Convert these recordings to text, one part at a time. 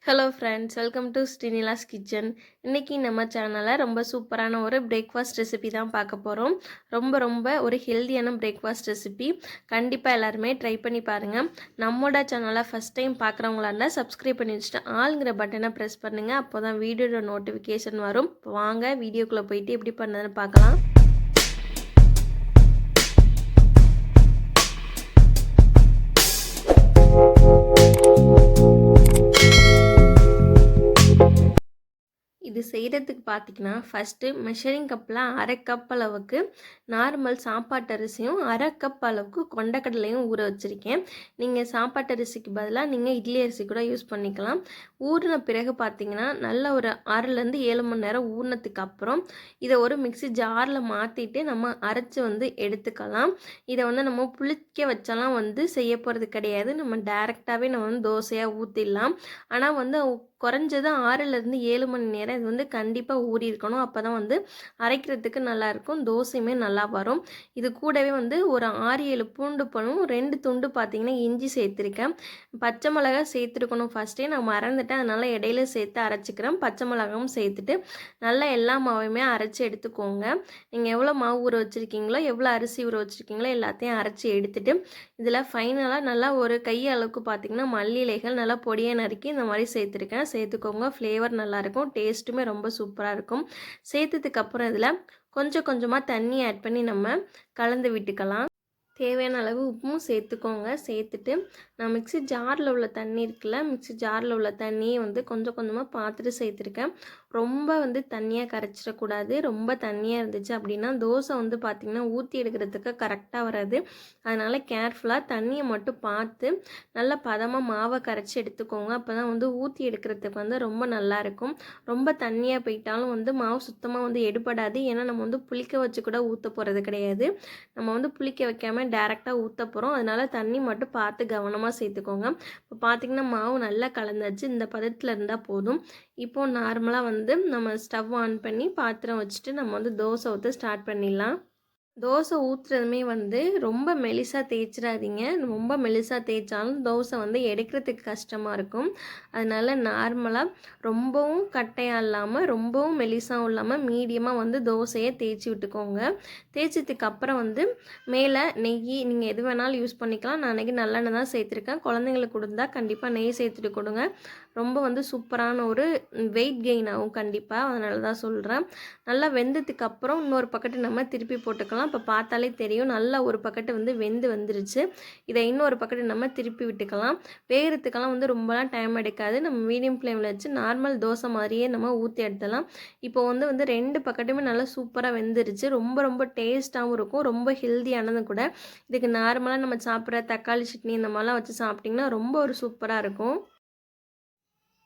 Hello friends, welcome to Srinilas kitchen. இன்றைக்கி நம்ம சேனலில் ரொம்ப சூப்பரான ஒரு பிரேக்ஃபாஸ்ட் ரெசிபி தான் பார்க்க போகிறோம். ரொம்ப ஒரு ஹெல்தியான பிரேக்ஃபாஸ்ட் ரெசிபி. கண்டிப்பாக எல்லாருமே ட்ரை பண்ணி பாருங்கள். நம்மளோட சேனலை ஃபஸ்ட் டைம் பார்க்குறவங்களா இருந்தால் சப்ஸ்கிரைப் பண்ணி வச்சுட்டு ஆளுங்கிற பட்டனை ப்ரெஸ் பண்ணுங்கள். அப்போ தான் வீடியோட நோட்டிஃபிகேஷன் வரும். வாங்க வீடியோக்குள்ளே போயிட்டு எப்படி பண்ணதுன்னு பார்க்கலாம். இது செய்கிறதுக்கு பார்த்திங்கன்னா ஃபஸ்ட்டு மெஷரிங் கப்பில் அரை கப் அளவுக்கு நார்மல் சாப்பாட்டு அரிசியும் அரை கப் அளவுக்கு கொண்டக்கடலையும் ஊற வச்சுருக்கேன். நீங்கள் சாப்பாட்டு அரிசிக்கு பதிலாக நீங்கள் இட்லி அரிசி கூட யூஸ் பண்ணிக்கலாம். ஊறின பிறகு பார்த்திங்கன்னா நல்ல ஒரு 6லேருந்து 7 மணி நேரம் ஊறினதுக்கு அப்புறம் இதை ஒரு மிக்ஸி ஜாரில் மாற்றிட்டு நம்ம அரைச்சி எடுத்துக்கலாம். இதை நம்ம புளிக்க வச்சாலாம் செய்ய போகிறது கிடையாது. நம்ம டேரெக்டாகவே நம்ம தோசையாக ஊற்றிடலாம். ஆனால் குறைஞ்சது 6லேருந்து 7 மணி நேரம் இது கண்டிப்பாக ஊறி இருக்கணும். அப்போ தான் அரைக்கிறதுக்கு நல்லாயிருக்கும், தோசையுமே நல்லா வரும். இது கூடவே ஒரு 6-7 பூண்டு பழம், 2 துண்டு பார்த்திங்கன்னா இஞ்சி சேர்த்துருக்கேன். பச்சை மிளகா சேர்த்துருக்கணும் ஃபஸ்ட்டே, நான் மறந்துட்டேன். அதனால் இடையில சேர்த்து அரைச்சிக்கிறேன். பச்சை மிளகாவும் சேர்த்துட்டு நல்லா எல்லா மாவையுமே அரைச்சி எடுத்துக்கோங்க. நீங்கள் எவ்வளோ மாவு ஊற வச்சுருக்கீங்களோ, எவ்வளோ அரிசி ஊற வச்சுருக்கீங்களோ எல்லாத்தையும் அரைச்சி எடுத்துகிட்டு இதில் ஃபைனலாக நல்லா ஒரு கை அளவுக்கு பார்த்திங்கன்னா மல்லி இலைகள் நல்லா பொடியாக நறுக்கி இந்த மாதிரி சேர்த்துக்கோங்க. ஃப்ளேவர் நல்லாயிருக்கும், டேஸ்ட்டுமே ரொம்ப சூப்பராக இருக்கும். சேர்த்ததுக்கப்புறம் இதில் கொஞ்சமாக தண்ணி ஆட் பண்ணி நம்ம கலந்து விட்டுக்கலாம். தேவையான அளவு உப்பும் சேர்த்துக்கோங்க. சேர்த்துட்டு நான் மிக்ஸி ஜாரில் உள்ள தண்ணி இருக்குல்ல, மிக்ஸி ஜாரில் உள்ள தண்ணியை கொஞ்சமாக பார்த்துட்டு சேர்த்துருக்கேன். ரொம்ப தண்ணியாக கரைச்சிடக்கூடாது. ரொம்ப தண்ணியாக இருந்துச்சு அப்படின்னா தோசை பார்த்திங்கன்னா ஊற்றி எடுக்கிறதுக்கு கரெக்டாக வராது. அதனால் கேர்ஃபுல்லாக தண்ணியை மட்டும் பார்த்து நல்லா பதமாக மாவை கரைச்சி எடுத்துக்கோங்க. அப்போ தான் ஊற்றி எடுக்கிறதுக்கு ரொம்ப நல்லாயிருக்கும். ரொம்ப தண்ணியாக போயிட்டாலும் மாவு சுத்தமாக எடுபடாது. ஏன்னா நம்ம புளிக்க வச்சு கூட ஊற்ற போகிறது கிடையாது. நம்ம புளிக்க வைக்காமல் டேரெக்டாக ஊற்ற போகிறோம். அதனால் தண்ணி மட்டும் பார்த்து கவனமாக சேர்த்துக்கோங்க. இப்போ பார்த்திங்கன்னா மாவு நல்லா கலந்தாச்சு. இந்த பதத்தில் இருந்தால் போதும். இப்போது நார்மலாக நம்ம ஸ்டவ் ஆன் பண்ணி பாத்திரம் வச்சுட்டு நம்ம தோசை ஊற்ற ஸ்டார்ட் பண்ணிடலாம். தோசை ஊற்றுறதுமே ரொம்ப மெலிசாக தேய்ச்சிடாதீங்க. ரொம்ப மெலிசாக தேய்ச்சாலும் தோசை எடுக்கிறதுக்கு கஷ்டமாக இருக்கும். அதனால் நார்மலாக ரொம்பவும் கட்டையாக இல்லாமல் ரொம்பவும் மெலிசாகவும் இல்லாமல் மீடியமாக தோசையை தேய்ச்சி விட்டுக்கோங்க. தேய்ச்சதுக்கு அப்புறம் மேலே நெய் நீங்கள் எது வேணாலும் யூஸ் பண்ணிக்கலாம். நான் அன்றைக்கி நல்லெண்ணெய் தான் சேர்த்துருக்கேன். குழந்தைங்களுக்கு கொடுத்தா கண்டிப்பாக நெய் சேர்த்துட்டு கொடுங்க. ரொம்ப சூப்பரான ஒரு வெயிட் கெயின் ஆகும் கண்டிப்பாக. அதனால தான் சொல்கிறேன். நல்லா வெந்ததுக்கப்புறம் இன்னொரு பக்கெட்டு நம்ம திருப்பி போட்டுக்கலாம். இப்போ பார்த்தாலே தெரியும் நல்லா ஒரு பக்கெட்டு வெந்து வந்துருச்சு. இதை இன்னொரு பக்கெட்டு நம்ம திருப்பி விட்டுக்கலாம். வேகிறதுக்கெல்லாம் ரொம்பலாம் டைம் எடுக்காது. நம்ம மீடியம் ஃப்ளேமில் வச்சு நார்மல் தோசை மாதிரியே நம்ம ஊற்றி எடுத்துடலாம். இப்போ 2 பக்கெட்டுமே நல்லா சூப்பராக வெந்துருச்சு. ரொம்ப டேஸ்ட்டாகவும் இருக்கும், ரொம்ப ஹெல்தியானதும் கூட. இதுக்கு நார்மலாக நம்ம சாப்பிட்ற தக்காளி சட்னி இந்த மாதிரிலாம் வச்சு சாப்பிட்டிங்கன்னா ரொம்ப ஒரு சூப்பராக இருக்கும்.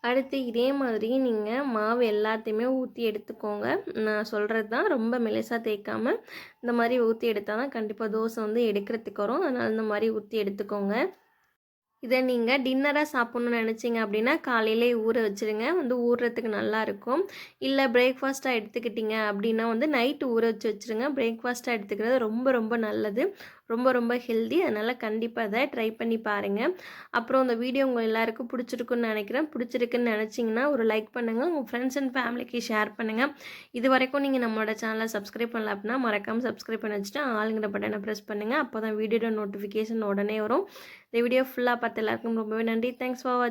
அடுத்து இதே மாதிரி நீங்கள் மாவு எல்லாத்தையுமே ஊற்றி எடுத்துக்கோங்க. நான் சொல்கிறது தான், ரொம்ப மெலிசாக தேய்க்காமல் இந்த மாதிரி ஊற்றி எடுத்தால் தான் கண்டிப்பாக தோசை எடுக்கிறதுக்கு வரும். அதனால் இந்த மாதிரி ஊற்றி எடுத்துக்கோங்க. இதை நீங்கள் டின்னராக சாப்பிட்ணுன்னு நினச்சிங்க அப்படின்னா காலையிலே ஊற வச்சுருங்க. ஊறுறதுக்கு நல்லாயிருக்கும். இல்லை பிரேக்ஃபாஸ்ட்டாக எடுத்துக்கிட்டிங்க அப்படின்னா நைட்டு ஊற வச்சுருங்க. பிரேக்ஃபாஸ்ட்டாக எடுத்துக்கிறது ரொம்ப நல்லது, ரொம்ப ஹெல்தி. அதனால் கண்டிப்பாக அதை ட்ரை பண்ணி பாருங்கள். அப்புறம் இந்த வீடியோ உங்கள் எல்லாருக்கும் பிடிச்சிருக்குன்னு நினைக்கிறேன். பிடிச்சிருக்குன்னு நினச்சிங்கன்னா ஒரு லைக் பண்ணுங்கள். உங்கள் ஃப்ரெண்ட்ஸ் அண்ட் ஃபேமிலிக்கு ஷேர் பண்ணுங்கள். இது வரைக்கும் நீங்கள் நம்மளோட சேனலை சப்ஸ்கிரைப் பண்ணல அப்படின்னா மறக்காமல் சப்ஸ்கிரைப் பண்ணி வச்சுட்டு ஆளுங்கிற பட்டனை ப்ரெஸ் பண்ணுங்கள். அப்போ தான் வீடியோட நோட்டிஃபிகேஷன் உடனே வரும். இந்த வீடியோ ஃபுல்லாக பார்த்து எல்லாருக்கும் ரொம்பவே நன்றி. தேங்க்ஸ் ஃபார் வாட்சிங்.